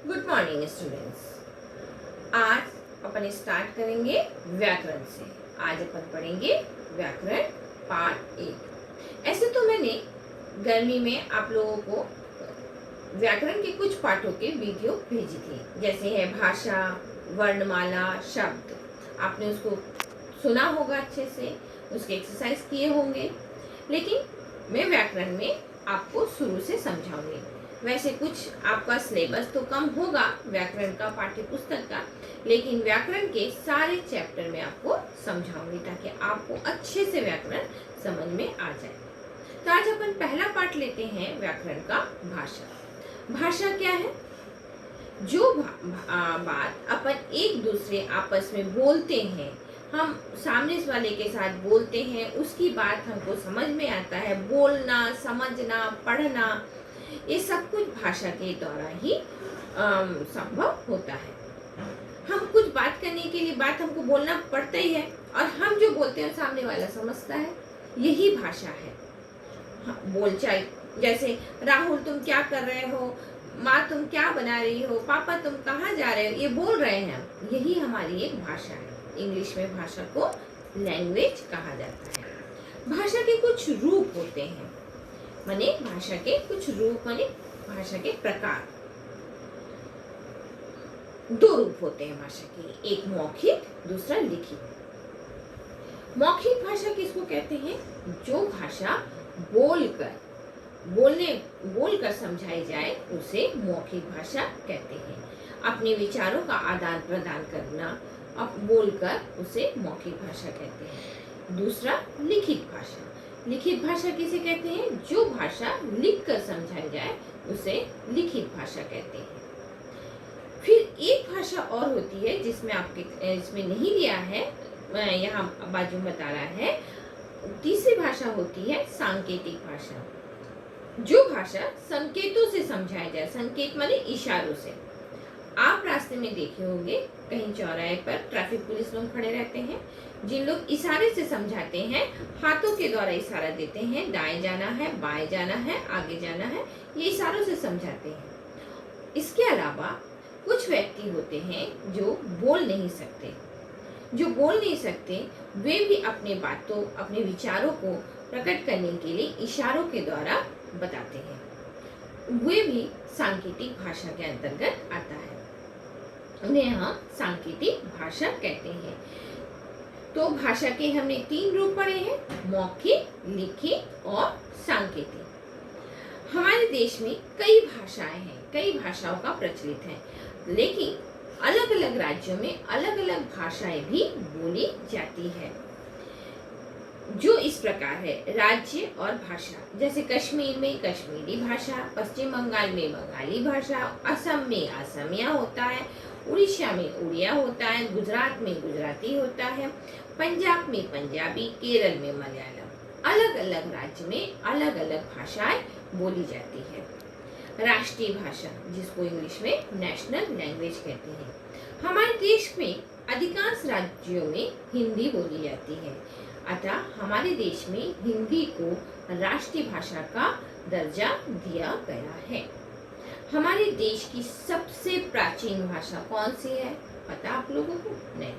Good morning students. आज अपन start करेंगे व्याकरण से। आज अपन पढ़ेंगे व्याकरण पार्ट 1। ऐसे तो मैंने गर्मी में आप लोगों को व्याकरण के कुछ पाठों के वीडियो भेजी थी, जैसे है भाषा, वर्णमाला, शब्द। आपने उसको सुना होगा अच्छे से, उसके एक्सरसाइज किए होंगे। लेकिन मैं व्याकरण में आपको शुरू से समझाऊंगी। वैसे कुछ आपका सिलेबस तो कम होगा व्याकरण का, पाठ्य पुस्तक का, लेकिन व्याकरण के सारे चैप्टर में आपको समझाऊंगी ताकि आपको अच्छे से व्याकरण समझ में आ जाए। तो आज अपन पहला पाठ लेते हैं व्याकरण का, भाषा। भाषा क्या है? जो बात अपन एक दूसरे आपस में बोलते हैं, हम सामने वाले के साथ बोलते हैं, उसकी बात हमको समझ में आता है। बोलना, समझना, पढ़ना, ये सब कुछ भाषा के द्वारा ही संभव होता है। हम कुछ बात करने के लिए बात हमको बोलना पड़ता ही है, और हम जो बोलते हैं सामने वाला समझता है, यही भाषा है। बोलचाल, जैसे राहुल तुम क्या कर रहे हो, माँ तुम क्या बना रही हो, पापा तुम कहाँ जा रहे हो, ये बोल रहे हैं हम, यही हमारी एक भाषा है। इंग्लिश में भाषा को लैंग्वेज कहा जाता है। भाषा के कुछ रूप होते हैं, माने भाषा के कुछ रूप, माने भाषा के प्रकार। दो रूप होते हैं भाषा के, एक मौखिक, दूसरा लिखित। मौखिक भाषा किसको कहते हैं? जो भाषा बोलकर समझाई जाए उसे मौखिक भाषा कहते हैं। अपने विचारों का आदान प्रदान करना, अब बोलकर उसे मौखिक भाषा कहते हैं। दूसरा लिखित भाषा। लिखित भाषा किसे कहते हैं? जो भाषा लिखकर समझाई जाए उसे लिखित भाषा कहते हैं। फिर एक भाषा और होती है जिसमें इसमें नहीं लिया है, यहाँ बाजू में बता रहा है। तीसरी भाषा होती है सांकेतिक भाषा। जो भाषा संकेतों से समझाया जाए, संकेत माने इशारों से। आप रास्ते में देखे होंगे, कहीं चौराहे पर ट्रैफिक पुलिस लोग खड़े रहते हैं, जिन लोग इशारे से समझाते हैं, हाथों के द्वारा इशारा देते हैं, दाएं जाना है, बाएं जाना है, आगे जाना है, ये इशारों से समझाते हैं। इसके अलावा कुछ व्यक्ति होते हैं जो बोल नहीं सकते। वे भी अपने बातों, अपने विचारों को प्रकट करने के लिए इशारों के द्वारा बताते हैं। वे भी सांकेतिक भाषा के अंतर्गत आता है, उन्हें हम सांकेतिक भाषा कहते हैं। तो भाषा के हमने 3 रूप पढ़े हैं, मौखिक, लिखित और सांकेतिक। हमारे देश में कई भाषाएं हैं, कई भाषाओं का प्रचलित है, लेकिन अलग अलग राज्यों में अलग अलग भाषाएं भी बोली जाती है, जो इस प्रकार है। राज्य और भाषा, जैसे कश्मीर में कश्मीरी भाषा, पश्चिम बंगाल में बंगाली भाषा, असम में असमिया होता है, उड़ीसा में उड़िया होता है, गुजरात में गुजराती होता है, पंजाब में पंजाबी, केरल में मलयालम। अलग अलग राज्य में अलग अलग भाषाएं बोली जाती है। राष्ट्रीय भाषा, जिसको इंग्लिश में नेशनल लैंग्वेज कहते हैं। हमारे देश में अधिकांश राज्यों में हिंदी बोली जाती है, अतः हमारे देश में हिंदी को राष्ट्रीय भाषा का दर्जा दिया गया है। हमारे देश की सबसे प्राचीन भाषा कौन सी है? पता आप लोगों को? नहीं।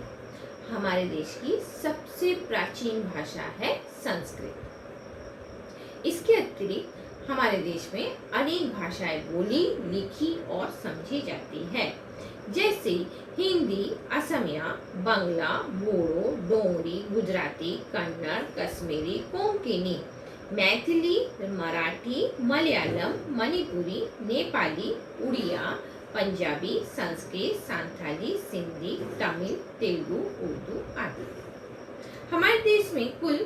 हमारे देश की सबसे प्राचीन भाषा है संस्कृत। इसके अतिरिक्त हमारे देश में अनेक भाषाएं बोली, लिखी और समझी जाती है, जैसे हिंदी, असमिया, बंगला, बोडो, डोंगरी, गुजराती, कन्नड़, कश्मीरी, कोंकणी, मैथिली, मराठी, मलयालम, मणिपुरी, नेपाली, उड़िया, पंजाबी, संस्कृत, संथाली, सिंधी, तमिल, तेलुगु, उर्दू आदि। हमारे देश में कुल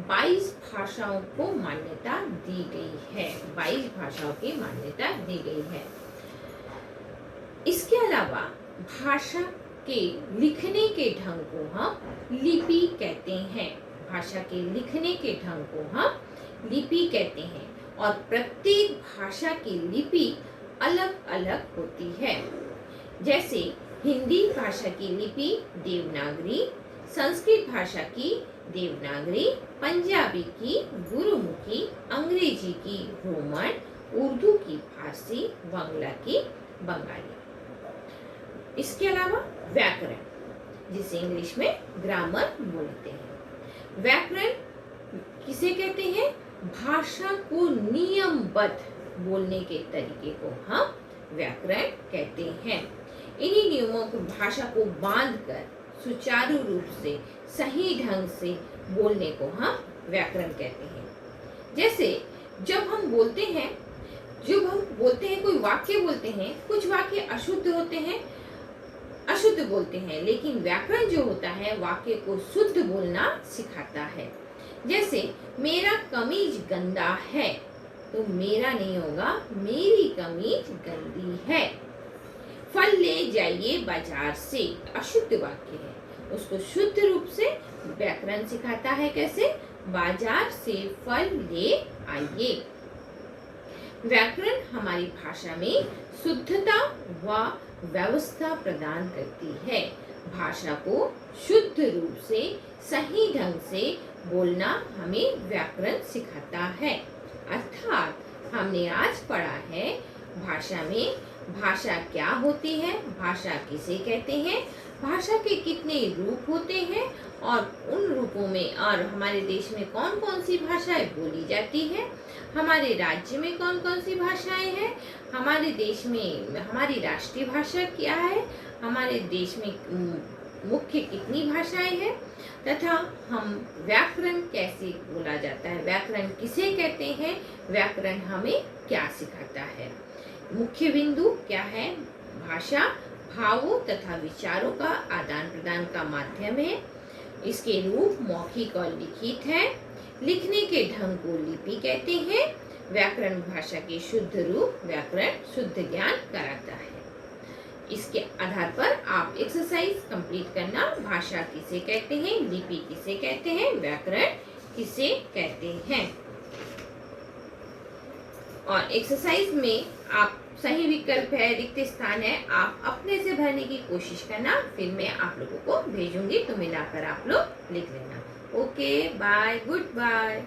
22 भाषाओं को मान्यता दी गई है। 22 भाषाओं की मान्यता दी गई है। इसके अलावा भाषा के लिखने के ढंग को हम लिपि कहते हैं। भाषा के लिखने के ढंग को हम लिपि कहते हैं, और प्रत्येक भाषा की लिपि अलग अलग होती है। जैसे हिंदी भाषा की लिपि देवनागरी, संस्कृत भाषा की देवनागरी, पंजाबी की गुरुमुखी, अंग्रेजी की रोमन, उर्दू की फारसी, बांग्ला की बंगाली। इसके अलावा व्याकरण, जिसे इंग्लिश में ग्रामर बोलते हैं। व्याकरण किसे कहते हैं? भाषा को नियमबद्ध बोलने के तरीके को हम व्याकरण कहते हैं। इन्हीं नियमों को, भाषा को बांधकर सुचारू रूप से सही ढंग से बोलने को हम व्याकरण कहते हैं। जैसे जब हम बोलते हैं कोई वाक्य बोलते हैं, कुछ वाक्य अशुद्ध होते हैं, अशुद्ध बोलते हैं, लेकिन व्याकरण जो होता है वाक्य को शुद्ध बोलना सिखाता है। जैसे मेरा कमीज गंदा है, तो मेरा नहीं होगा, मेरी कमीज गंदी है। फल ले जाइए बाजार से, अशुद्ध वाक्य है, उसको शुद्ध रूप से व्याकरण सिखाता है। कैसे? बाजार से फल ले आइए। व्याकरण हमारी भाषा में शुद्धता व व्यवस्था प्रदान करती है। भाषा को शुद्ध रूप से सही ढंग से बोलना हमें व्याकरण सिखाता है। अर्थात हमने आज पढ़ा है भाषा में भाषा क्या होती है, भाषा किसे कहते हैं, भाषा के कितने रूप होते हैं और उन रूपों में और हमारे देश में कौन कौन सी भाषाएं बोली जाती है, हमारे राज्य में कौन कौन सी भाषाएं हैं, हमारे देश में हमारी राष्ट्रीय भाषा क्या है, हमारे देश में मुख्य कितनी भाषाएं हैं, तथा हम व्याकरण कैसे बोला जाता है, व्याकरण किसे कहते हैं, व्याकरण हमें क्या सिखाता है। मुख्य बिंदु क्या है? भाषा भावों तथा विचारों का आदान प्रदान का माध्यम है। इसके रूप मौखिक और लिखित है। लिखने के ढंग को लिपि कहते हैं। व्याकरण भाषा के शुद्ध रूप व्याकरण शुद्ध ज्ञान कराता है। इसके आधार पर आप एक्सरसाइज कंप्लीट करना। भाषा किसे कहते हैं, लिपि किसे कहते हैं, व्याकरण किसे कहते हैं। और एक्सरसाइज में आप सही विकल्प है, रिक्त स्थान है, आप अपने से भरने की कोशिश करना। फिर मैं आप लोगों को भेजूंगी तो मिलाकर आप लोग लिख लेना। Okay, bye, good bye.